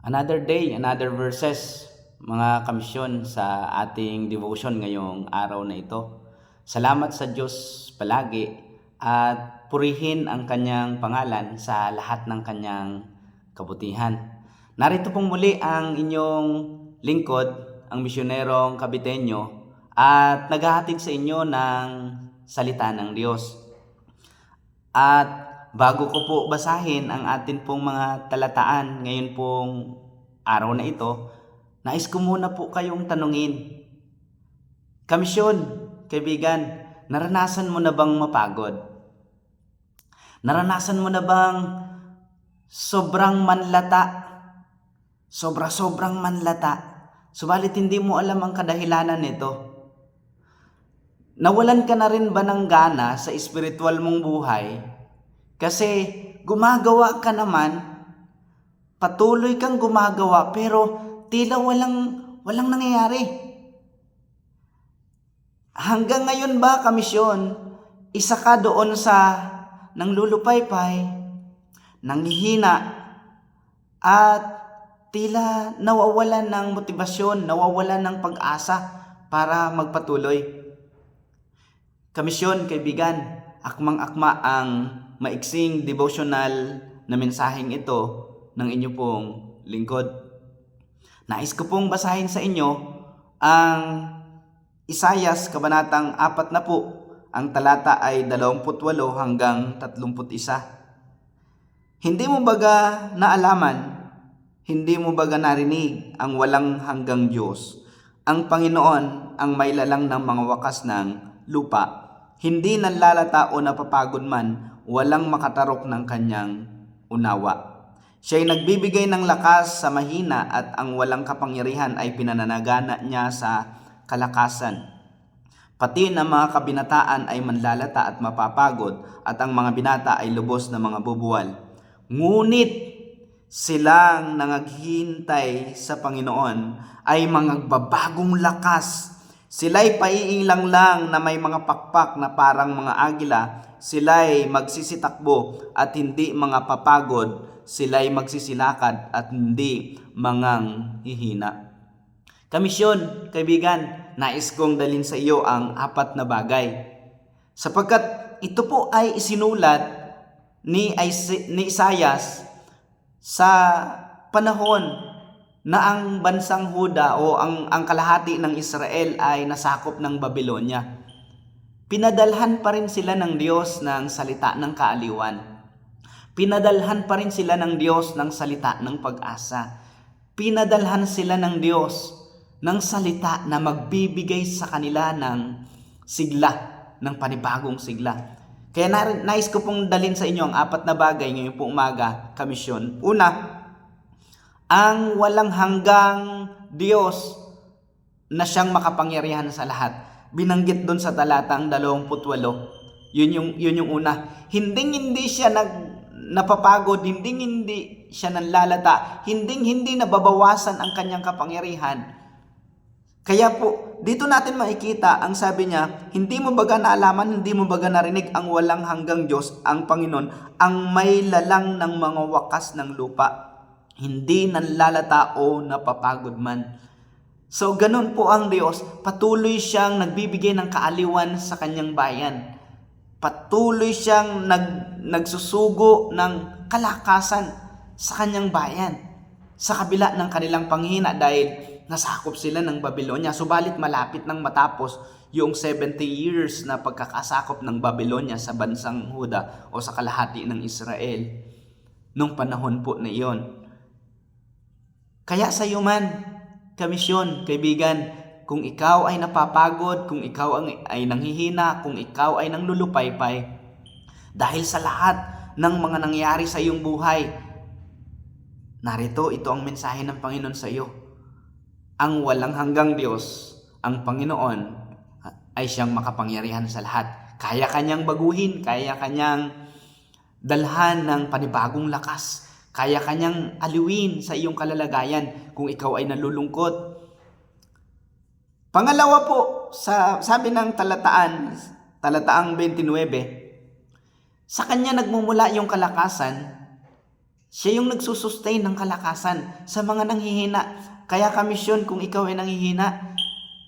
Another day, another verses, mga kamisyon sa ating devotion ngayong araw na ito. Salamat sa Diyos palagi at purihin ang kanyang pangalan sa lahat ng kanyang kabutihan. Narito pong muli ang inyong lingkod, ang misyonerong Kabiteño, at naghahatid sa inyo ng salita ng Diyos. At bago ko po basahin ang atin pong mga talataan ngayon pong araw na ito, nais ko muna po kayong tanungin. Kamisyon, kaibigan, naranasan mo na bang mapagod? Naranasan mo na bang sobrang manlata? Sobrang manlata. Subalit hindi mo alam ang kadahilanan nito. Nawalan ka na rin ba ng gana sa espiritual mong buhay? Kasi gumagawa ka naman, patuloy kang gumagawa pero tila walang nangyayari. Hanggang ngayon ba, kamisyon, isa ka doon sa nanglulupaypay, nanghihina, at tila nawawalan ng motibasyon, nawawalan ng pag-asa para magpatuloy? Kamisyon, kaibigan, akmang-akma ang maiksing devotional na mensaheng ito ng inyo pong lingkod. Nais ko pong basahin sa inyo ang Isayas, kabanatang 4 na po. Ang talata ay 28 hanggang 31. Hindi mo baga naalaman, hindi mo baga narinig ang walang hanggang Diyos, ang Panginoon ang may lalang ng mga wakas ng lupa. Hindi nanlalata o napapagod man, walang makatarok ng kanyang unawa. Siya'y nagbibigay ng lakas sa mahina at ang walang kapangyarihan ay pinananagana niya sa kalakasan. Pati na mga kabinataan ay manlalata at mapapagod at ang mga binata ay lubos na mga bubuwal. Ngunit silang nangaghintay sa Panginoon ay magbabagong lakas. Sila'y paiilang lang na may mga pakpak na parang mga agila. Sila'y magsisitakbo at hindi mga papagod. Sila'y magsisilakad at hindi mangang hihina. Kamisyon, kaibigan, nais kong dalhin sa iyo ang 4 na bagay. Sapagkat ito po ay isinulat ni Isayas sa panahon na ang bansang Huda o ang kalahati ng Israel ay nasakop ng Babylonia. Pinadalhan pa rin sila ng Diyos ng salita ng kaaliwan. Pinadalhan pa rin sila ng Diyos ng salita ng pag-asa. Pinadalhan sila ng Diyos ng salita na magbibigay sa kanila ng sigla, ng panibagong sigla. Kaya nais ko pong dalhin sa inyo ang 4 na bagay ngayong pong umaga, kamisyon. Una, ang walang hanggang Diyos na siyang makapangyarihan sa lahat. Binanggit doon sa talatang 28. Yun yung una. Hindi siya napapagod, hindi siya nanlalata, hindi nababawasan ang kanyang kapangyarihan. Kaya po, dito natin makikita ang sabi niya, hindi mo baga naalaman, hindi mo baga narinig ang walang hanggang Diyos, ang Panginoon, ang may lalang ng mga wakas ng lupa. Hindi nanlalata o napapagod man. So, ganun po ang Diyos. Patuloy siyang nagbibigay ng kaaliwan sa kanyang bayan. Patuloy siyang nagsusugo ng kalakasan sa kanyang bayan. Sa kabila ng kanilang panghina dahil nasakop sila ng Babylonia. Subalit malapit nang matapos yung 70 years na pagkakasakop ng Babylonia sa bansang Huda o sa kalahati ng Israel. Nung panahon po na iyon. Kaya sa iyo man, kamisyon, kaibigan, kung ikaw ay napapagod, kung ikaw ay nanghihina, kung ikaw ay nanglulupaypay, dahil sa lahat ng mga nangyari sa iyong buhay, narito ito ang mensahe ng Panginoon sa iyo. Ang walang hanggang Diyos, ang Panginoon, ay siyang makapangyarihan sa lahat. Kaya kanyang baguhin, kaya kanyang dalhan ng panibagong lakas. Kaya kanyang aliwin sa iyong kalalagayan kung ikaw ay nalulungkot. Pangalawa po, sabi ng talataang 29, sa kanya nagmumula yung kalakasan, Siya yung nagsusustain ng kalakasan sa mga nanghihina. Kaya kamisyon, kung ikaw ay nanghihina,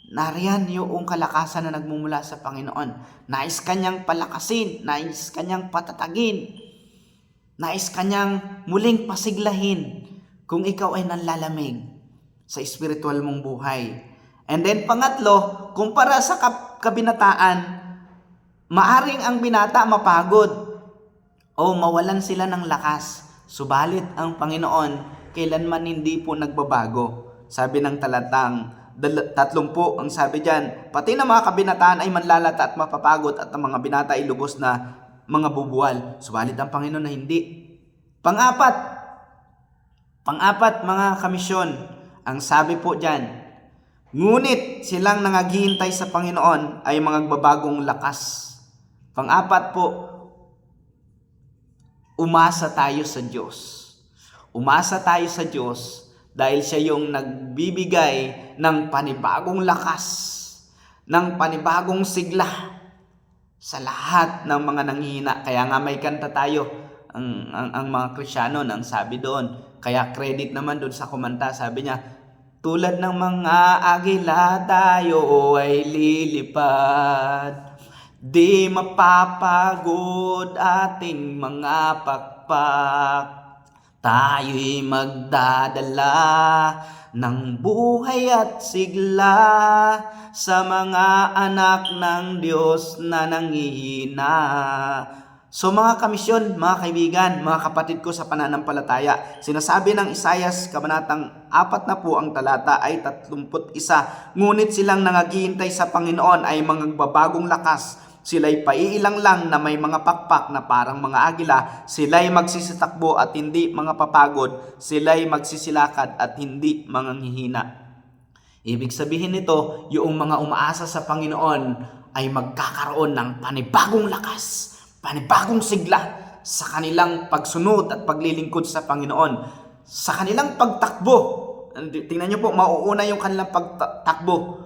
nariyan yung kalakasan na nagmumula sa Panginoon. Nais kanyang palakasin, nais kanyang patatagin, nais kanyang muling pasiglahin kung ikaw ay nanlalamig sa spiritual mong buhay. And then pangatlo, kumpara sa kabinataan, maaring ang binata mapagod o mawalan sila ng lakas. Subalit ang Panginoon kailanman hindi po nagbabago. Sabi ng talatang 30, ang sabi diyan, pati na mga kabinataan ay manlalata at mapapagod at ang mga binata ay lubos na mga bubuwal. Subalit ang Panginoon na hindi. Pang-apat mga kamisyon, ang sabi po diyan, ngunit silang nangaghihintay sa Panginoon ay mga babagong lakas. Pang-apat po, umasa tayo sa Diyos. Umasa tayo sa Diyos dahil siya yung nagbibigay ng panibagong lakas, ng panibagong sigla sa lahat ng mga nanghihina. Kaya nga may kanta tayo, ang mga Kristiyano, nang sabi doon, kaya credit naman doon sa kumanta, sabi niya, tulad ng mga agila tayo ay lilipad, di mapapagod ating mga pakpak. Tayo'y magdadala ng buhay at sigla sa mga anak ng Diyos na nanghihina. So mga kamisyon, mga kaibigan, mga kapatid ko sa pananampalataya, sinasabi ng Isaias, kabanatang 4 na po ang talata ay 31, ngunit silang nangaghihintay sa Panginoon ay mga babagong lakas. Sila'y paiilang lang na may mga pakpak na parang mga agila. Sila'y magsisitakbo at hindi mga papagod. Sila'y magsisilakad at hindi manghihina. Ibig sabihin nito, yung mga umaasa sa Panginoon ay magkakaroon ng panibagong lakas, panibagong sigla sa kanilang pagsunod at paglilingkod sa Panginoon. Sa kanilang pagtakbo, tingnan nyo po, mauuna yung kanilang pagtakbo.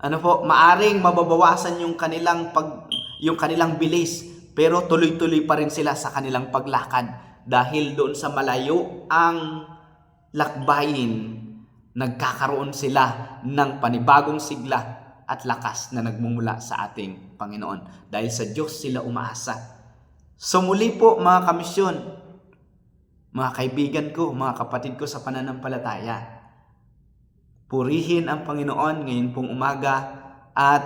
Maaring mababawasan yung kanilang bilis, pero tuloy-tuloy pa rin sila sa kanilang paglakad dahil doon sa malayo ang lakbayin, nagkakaroon sila ng panibagong sigla at lakas na nagmumula sa ating Panginoon. Dahil sa Diyos sila umaasa. So muli po mga kamisyon, mga kaibigan ko, mga kapatid ko sa pananampalataya, purihin ang Panginoon ngayon pong umaga at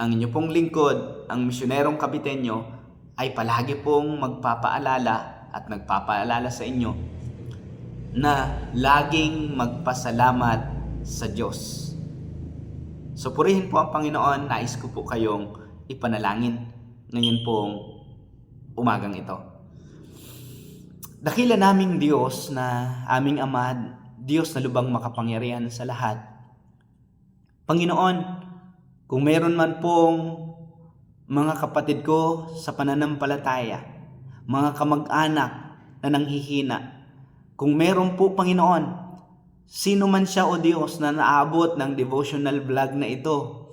ang inyo pong lingkod, ang misyonerong Kabitenyo, ay palagi pong magpapaalala at nagpapaalala sa inyo na laging magpasalamat sa Diyos. So purihin po ang Panginoon, nais ko po kayong ipanalangin ngayon pong umagang ito. Dakila naming Diyos na aming Ama, Diyos na lubang makapangyarihan sa lahat. Panginoon, kung meron man pong mga kapatid ko sa pananampalataya, mga kamag-anak na nanghihina, kung meron po Panginoon, sino man siya o Diyos na naabot ng devotional vlog na ito,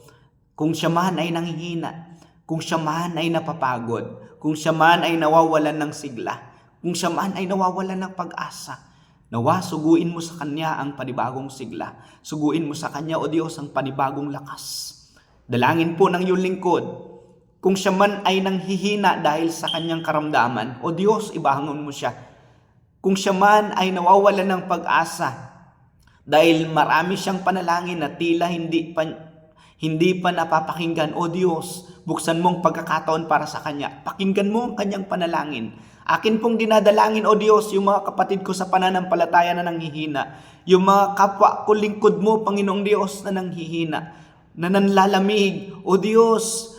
kung siya man ay nanghihina, kung siya man ay napapagod, kung siya man ay nawawalan ng sigla, kung siya man ay nawawalan ng pag-asa, nawa, suguin mo sa Kanya ang panibagong sigla. Suguin mo sa Kanya, O Diyos, ang panibagong lakas. Dalangin po ng iyong lingkod. Kung siya man ay nanghihina dahil sa kanyang karamdaman, O Diyos, ibangon mo siya. Kung siya man ay nawawalan ng pag-asa dahil marami siyang panalangin na tila hindi pa napapakinggan, O Diyos, buksan mong pagkakataon para sa Kanya. Pakinggan mo ang Kanyang panalangin. Akin pong dinadalangin, O Diyos, yung mga kapatid ko sa pananampalataya na nanghihina, yung mga kapwa ko lingkod mo, Panginoong Diyos, na nanghihina, na nanlalamig, O Diyos,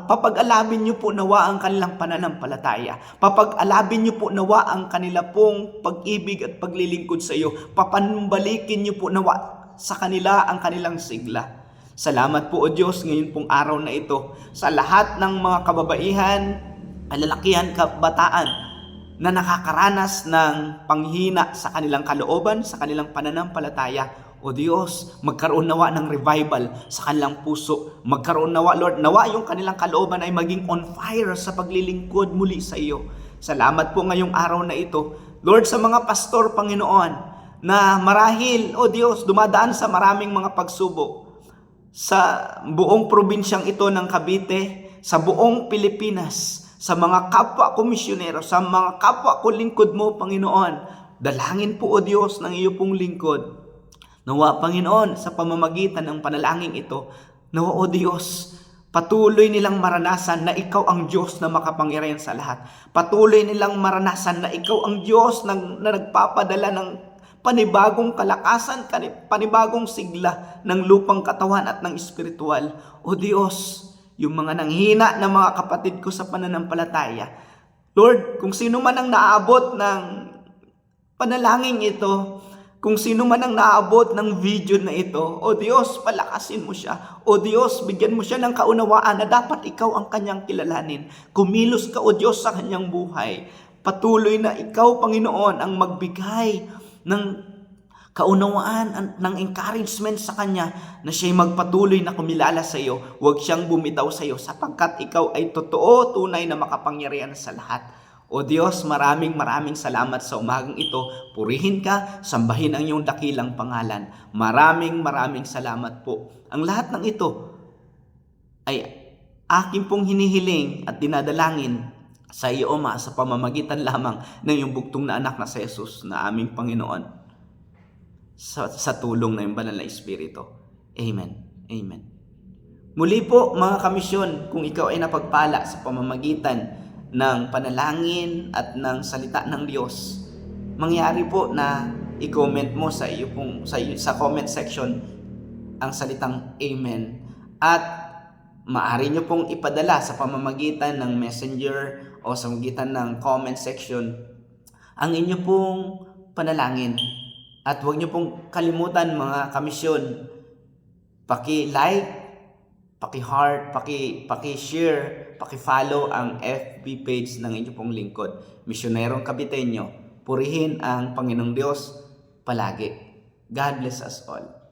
papag-alabin niyo po nawa ang kanilang pananampalataya. Papag-alabin niyo po nawa ang kanila pong pag-ibig at paglilingkod sa iyo. Papanbalikin niyo po nawa sa kanila ang kanilang sigla. Salamat po, O Diyos, ngayon pong araw na ito sa lahat ng mga kababaihan, kalalakihan, kabataan na nakakaranas ng panghina sa kanilang kalooban, sa kanilang pananampalataya. O Diyos, magkaroon nawa ng revival sa kanilang puso. Magkaroon nawa, Lord, nawa yung kanilang kalooban ay maging on fire sa paglilingkod muli sa iyo. Salamat po ngayong araw na ito Lord, sa mga pastor, Panginoon, na marahil, O Diyos, dumadaan sa maraming mga pagsubok sa buong probinsyang ito ng Cavite, sa buong Pilipinas, sa mga kapwa komisyonero, sa mga kapwa ko lingkod mo, Panginoon, dalangin po, O Diyos, ng iyo pong lingkod. Nawa, Panginoon, sa pamamagitan ng panalangin ito, nawa, O Diyos, patuloy nilang maranasan na ikaw ang Diyos na makapangyarihan sa lahat. Patuloy nilang maranasan na ikaw ang Diyos na nagpapadala ng panibagong kalakasan, panibagong sigla ng lupang katawan at ng espiritual. O Diyos, yung mga nanghina na mga kapatid ko sa pananampalataya, Lord, kung sino man ang naaabot ng panalangin ito, kung sino man ang naabot ng video na ito, O Diyos, palakasin mo siya. O Diyos, bigyan mo siya ng kaunawaan na dapat ikaw ang kanyang kilalanin. Kumilos ka, O Diyos, sa kanyang buhay. Patuloy na ikaw, Panginoon, ang magbigay ng kaunawaan, ng encouragement sa kanya na siya'y magpatuloy na kumilala sa iyo. Huwag siyang bumitaw sa iyo sapagkat ikaw ay totoo, tunay na makapangyarihan sa lahat. O Diyos, maraming salamat sa umagang ito. Purihin ka, sambahin ang iyong dakilang pangalan. Maraming salamat po. Ang lahat ng ito ay aking pong hinihiling at dinadalangin sa iyo, Ama, sa pamamagitan lamang ng iyong bugtong na anak na si Jesus na aming Panginoon. Sa tulong ng banal na Espiritu. Amen. Amen. Muli po, mga kamisyon, kung ikaw ay napagpala sa pamamagitan ng panalangin at ng salita ng Diyos, mangyari po na i-comment mo sa iyo pong sa comment section ang salitang Amen, at maaari nyo pong ipadala sa pamamagitan ng Messenger o sa pamamagitan ng comment section ang inyo pong panalangin. At huwag nyo pong kalimutan, mga kamisyon, paki-like, paki-heart, paki-share, paki-follow ang FB page ng inyo pong lingkod, Misyonerong Caviteño. Purihin ang Panginoong Diyos palagi. God bless us all.